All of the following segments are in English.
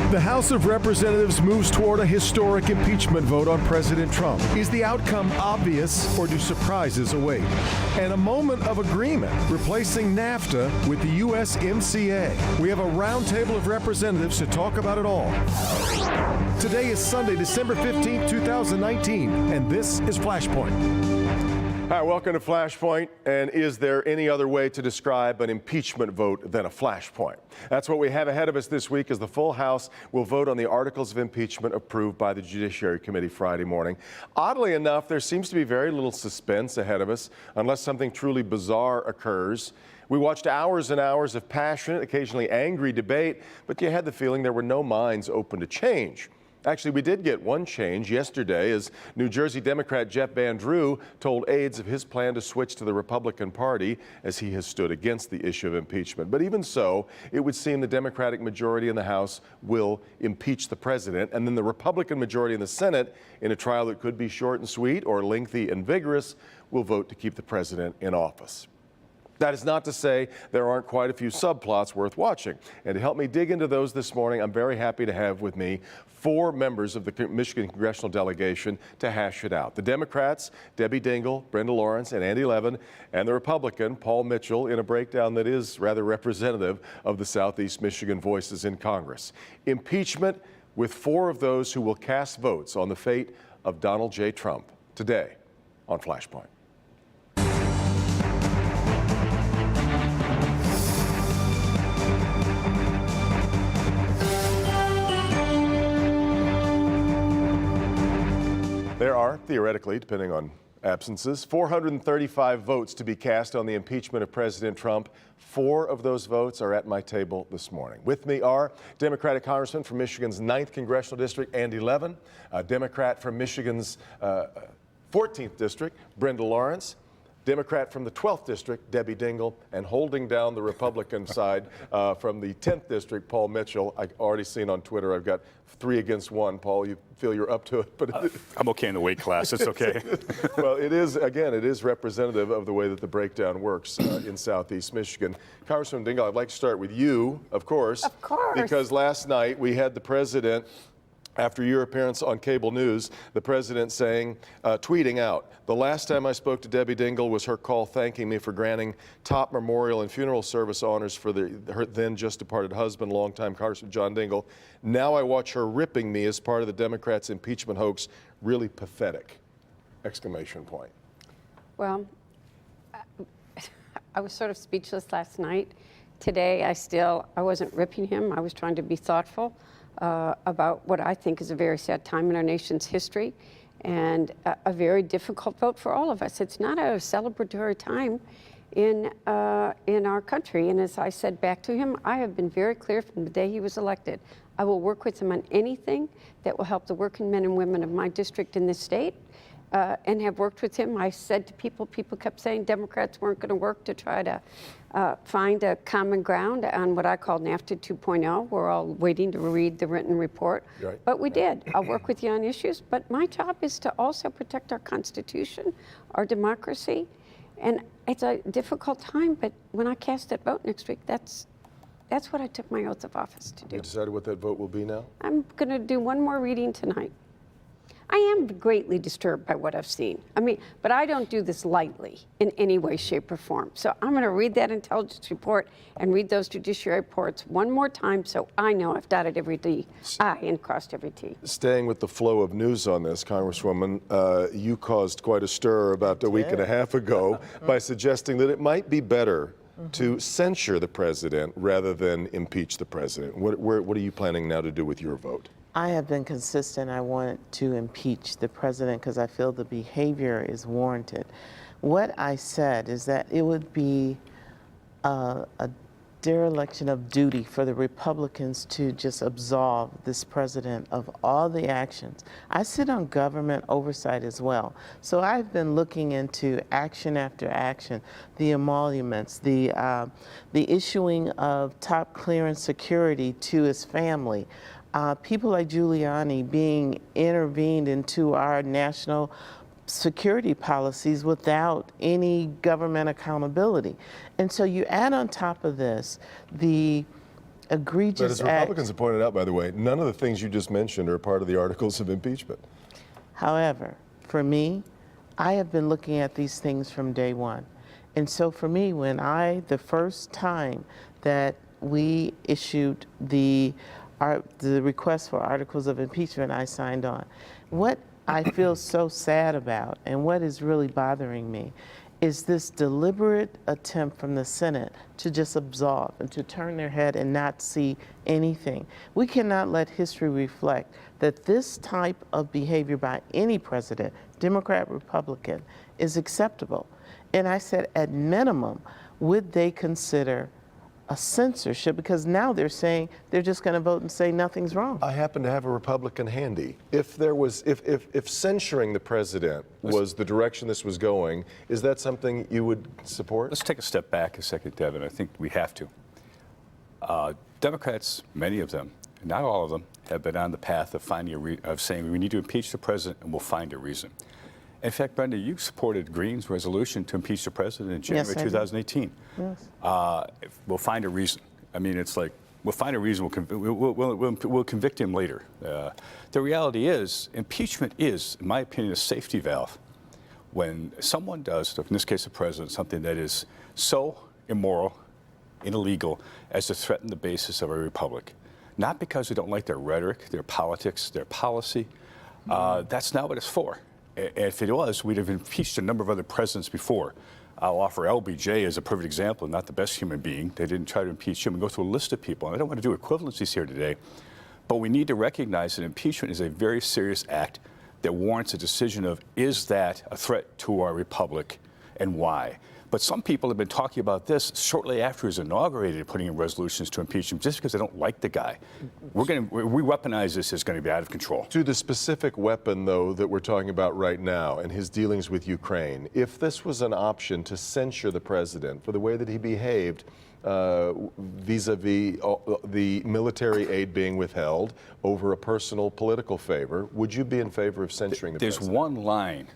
The House of Representatives moves toward a historic impeachment vote on President Trump. Is the outcome obvious, or do surprises await? And a moment of agreement, replacing NAFTA with the USMCA. We have a roundtable of representatives to talk about it all. Today is Sunday, December 15th, 2019, and this is Flashpoint. Hi, welcome to Flashpoint. And is there any other way to describe an impeachment vote than a flashpoint? That's what we have ahead of us this week, as the full House will vote on the articles of impeachment approved by the Judiciary Committee Friday morning. Oddly enough, there seems to be very little suspense ahead of us, unless something truly bizarre occurs. We watched hours and hours of passionate, occasionally angry debate, but you had the feeling there were no minds open to change. Actually, we did get one change yesterday as New Jersey Democrat Jeff Van Drew told aides of his plan to switch to the Republican Party as he has stood against the issue of impeachment. But even so, it would seem the Democratic majority in the House will impeach the president, and then the Republican majority in the Senate, in a trial that could be short and sweet or lengthy and vigorous, will vote to keep the president in office. That is not to say there aren't quite a few subplots worth watching. And to help me dig into those this morning, I'm very happy to have with me 4 members of the Michigan congressional delegation to hash it out. The Democrats, Debbie Dingell, Brenda Lawrence, and Andy Levin, and the Republican, Paul Mitchell, in a breakdown that is rather representative of the Southeast Michigan voices in Congress. Impeachment with 4 of those who will cast votes on the fate of Donald J. Trump today on Flashpoint. There are, theoretically, depending on absences, 435 votes to be cast on the impeachment of President Trump. 4 of those votes are at my table this morning. With me are Democratic Congressman from Michigan's 9th Congressional District, Andy Levin, a Democrat from Michigan's 14th District, Brenda Lawrence, Democrat from the 12th District, Debbie Dingell, and holding down the Republican side from the 10th District, Paul Mitchell. I've already seen on Twitter I've got 3 against 1. Paul, you feel you're up to it? But I'm okay in the weight class. It's okay. Well, it is representative of the way that the breakdown works in Southeast Michigan. Congressman Dingell, I'd like to start with you, of course. Of course. Because last night we had the president, after your appearance on cable news, the president saying, tweeting out, "The last time I spoke to Debbie Dingell was her call thanking me for granting top memorial and funeral service honors for her then just departed husband, longtime Congressman John Dingell. Now I watch her ripping me as part of the Democrats' impeachment hoax. Really pathetic!" Exclamation point. Well, I was sort of speechless last night. Today, I wasn't ripping him. I was trying to be thoughtful about what I think is a very sad time in our nation's history and a very difficult vote for all of us. It's not a celebratory time in our country. And as I said back to him, I have been very clear from the day he was elected. I will work with him on anything that will help the working men and women of my district in this state. And have worked with him. I said to people kept saying Democrats weren't going to work to try to find a common ground on what I call NAFTA 2.0. We're all waiting to read the written report. Right. But we did. I'll work with you on issues. But my job is to also protect our Constitution, our democracy. And it's a difficult time, but when I cast that vote next week, that's what I took my oath of office to do. You decided what that vote will be now? I'm going to do one more reading tonight. I am greatly disturbed by what I've seen. But I don't do this lightly in any way, shape, or form. So I'm going to read that intelligence report and read those judiciary reports one more time so I know I've dotted every I and crossed every T. Staying with the flow of news on this, Congresswoman, you caused quite a stir about a week and a half ago by suggesting that it might be better to censure the president rather than impeach the president. What are you planning now to do with your vote? I have been consistent. I want to impeach the president because I feel the behavior is warranted. What I said is that it would be a dereliction of duty for the Republicans to just absolve this president of all the actions. I sit on government oversight as well. So I've been looking into action after action, the emoluments, the issuing of top clearance security to his family, people like Giuliani being intervened into our national security policies without any government accountability. And so you add on top of this the egregious But as act. Republicans have pointed out, by the way, none of the things you just mentioned are part of the articles of impeachment. However, for me, I have been looking at these things from day one. And so for me, when the first time that we issued the request for articles of impeachment, I signed on. What I feel so sad about and what is really bothering me is this deliberate attempt from the Senate to just absolve and to turn their head and not see anything. We cannot let history reflect that this type of behavior by any president, Democrat, Republican, is acceptable. And I said, at minimum, would they consider a censorship? Because now they're saying they're just going to vote and say nothing's wrong. I happen to have a Republican handy. If censuring the president was the direction this was going, is that something you would support? Let's take a step back a second, Devin. I think we have to. Democrats, many of them, not all of them, have been on the path of saying we need to impeach the president and we'll find a reason. In fact, Brenda, you supported Green's resolution to impeach the president in January 2018. Yes. We'll find a reason. I mean, it's like, we'll find a reason, we'll convict him later. The reality is, impeachment is, in my opinion, a safety valve. When someone does, in this case the president, something that is so immoral and illegal as to threaten the basis of a republic. Not because we don't like their rhetoric, their politics, their policy. That's not what it's for. If it was, we'd have impeached a number of other presidents before. I'll offer LBJ as a perfect example, not the best human being. They didn't try to impeach him and go through a list of people. And I don't want to do equivalencies here today, but we need to recognize that impeachment is a very serious act that warrants a decision of, is that a threat to our republic and why? But some people have been talking about this shortly after he was inaugurated, putting in resolutions to impeach him just because they don't like the guy. We weaponize this, is going to be out of control. To the specific weapon, though, that we're talking about right now and his dealings with Ukraine, if this was an option to censure the president for the way that he behaved vis-a-vis the military aid being withheld over a personal political favor, would you be in favor of censuring the president? There's one line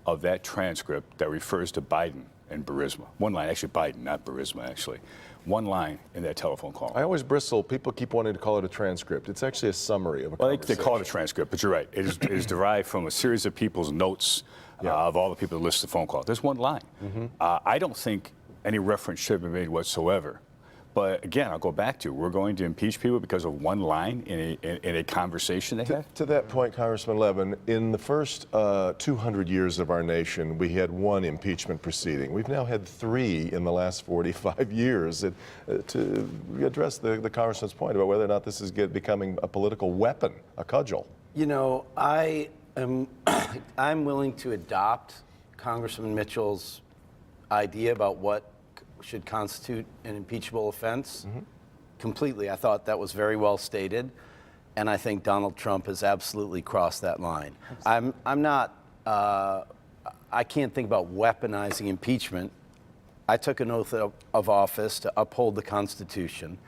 of that transcript that refers to Biden and Burisma. One line, actually Biden, not Burisma, actually. One line in that telephone call. I always bristle. People keep wanting to call it a transcript. It's actually a summary of a conversation. They call it a transcript, but you're right. It is derived from a series of people's notes of all the people that list the phone call. There's one line. I don't think any reference should have been made whatsoever. But again, I'll go back to, we're going to impeach people because of one line in a conversation they had? To that point, Congressman Levin, in the first 200 years of our nation, we had one impeachment proceeding. We've now had 3 in the last 45 years. To address the Congressman's point about whether or not this is becoming a political weapon, a cudgel. You know, I'm willing to adopt Congressman Mitchell's idea about what should constitute an impeachable offense completely. I thought that was very well stated, and I think Donald Trump has absolutely crossed that line. I'm not, I can't think about weaponizing impeachment. I took an oath of office to uphold the Constitution,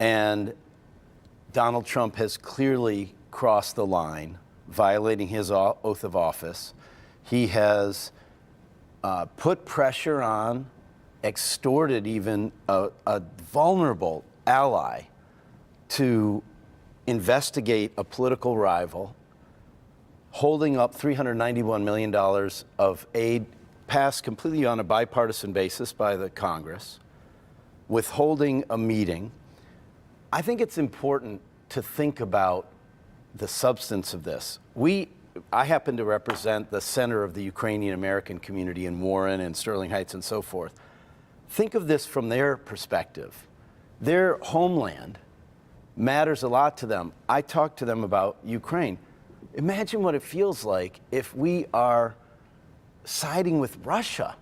and Donald Trump has clearly crossed the line, violating his oath of office. He has put pressure on, extorted even a vulnerable ally to investigate a political rival, holding up $391 million of aid passed completely on a bipartisan basis by the Congress, withholding a meeting. I think it's important to think about the substance of this. I happen to represent the center of the Ukrainian American community in Warren and Sterling Heights and so forth. Think of this from their perspective. Their homeland matters a lot to them. I talk to them about Ukraine. Imagine what it feels like if we are siding with Russia.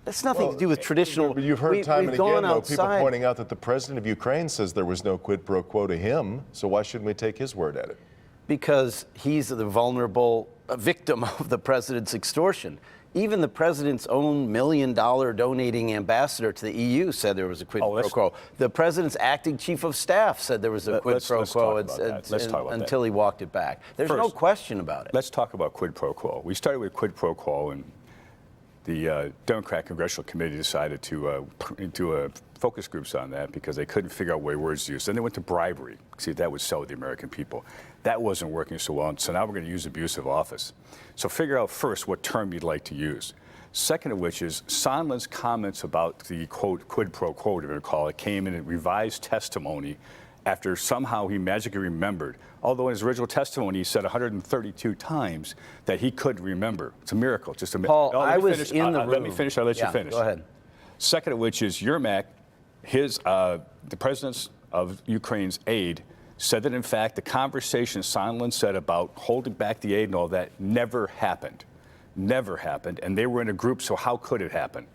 That's nothing to do with traditional. You've heard time and again, though, people outside. pointing out that the president of Ukraine says there was no quid pro quo to him, so why shouldn't we take his word at it? Because he's the vulnerable victim of the president's extortion. Even the president's own $1 million donating ambassador to the EU said there was a quid pro quo. The president's acting chief of staff said there was a quid pro quo until he walked it back. There's no question about it. Let's talk about quid pro quo. We started with quid pro quo, and the Democrat Congressional Committee decided to focus groups on that because they couldn't figure out what words to use. Then they went to bribery. See if that would sell with the American people. That wasn't working so well, and so now we're going to use abuse of office. So figure out first what term you'd like to use. Second of which is Sondland's comments about the, quote, quid pro quo, whatever you call it, came in a revised testimony after somehow he magically remembered. Although in his original testimony, he said 132 times that he could remember. It's a miracle, just a miracle. Paul, I was in the room. Let me finish, I'll let you finish. Go ahead. Second of which is Yermak, the president of Ukraine's aide, said that in fact the conversation Sondland said about holding back the aid and all that never happened. Never happened, and they were in a group, so how could it happen?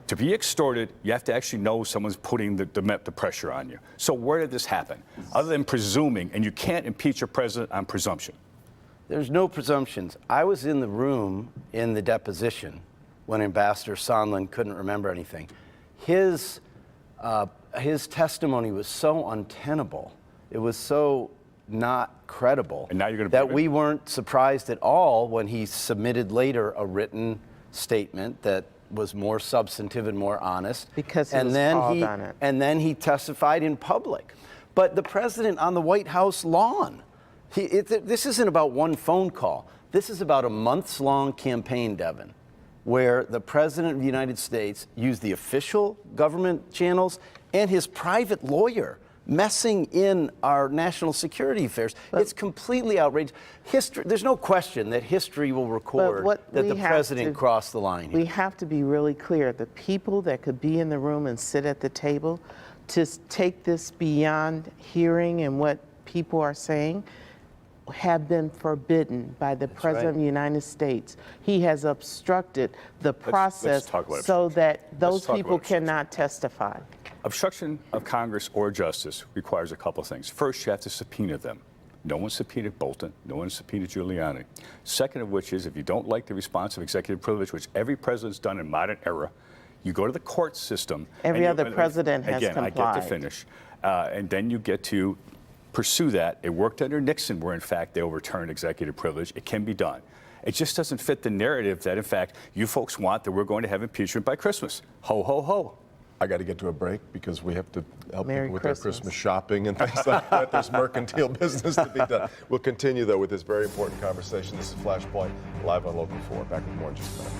To be extorted, you have to actually know someone's putting the pressure on you. So where did this happen? Other than presuming, and you can't impeach a president on presumption. There's no presumptions. I was in the room in the deposition when Ambassador Sondland couldn't remember anything. His testimony was so untenable. It was so not credible and now you're that we weren't surprised at all when he submitted later a written statement that was more substantive and more honest. Because he was called on it. And then he testified in public. But the president on the White House lawn, this isn't about one phone call. This is about a months-long campaign, Devin, where the president of the United States used the official government channels and his private lawyer messing in our national security affairs. It's completely outrageous. History, there's no question that history will record that the president crossed the line here. We have to be really clear. The people that could be in the room and sit at the table to take this beyond hearing and what people are saying have been forbidden by the President of the United States. He has obstructed the process so that those people cannot testify. Obstruction of Congress or justice requires a couple of things. First, you have to subpoena them. No one subpoenaed Bolton. No one subpoenaed Giuliani. Second of which is, if you don't like the response of executive privilege, which every president's done in modern era, you go to the court system. Every other president has complied. Again, I get to finish. And then you get to pursue that. It worked under Nixon, where in fact they overturned executive privilege. It can be done. It just doesn't fit the narrative that in fact you folks want that we're going to have impeachment by Christmas. Ho, ho, ho. I got to get to a break because we have to help Merry people with Christmas. their Christmas shopping and things like that. There's mercantile business to be done. We'll continue, though, with this very important conversation. This is Flashpoint, live on Local 4. Back with more in just a minute.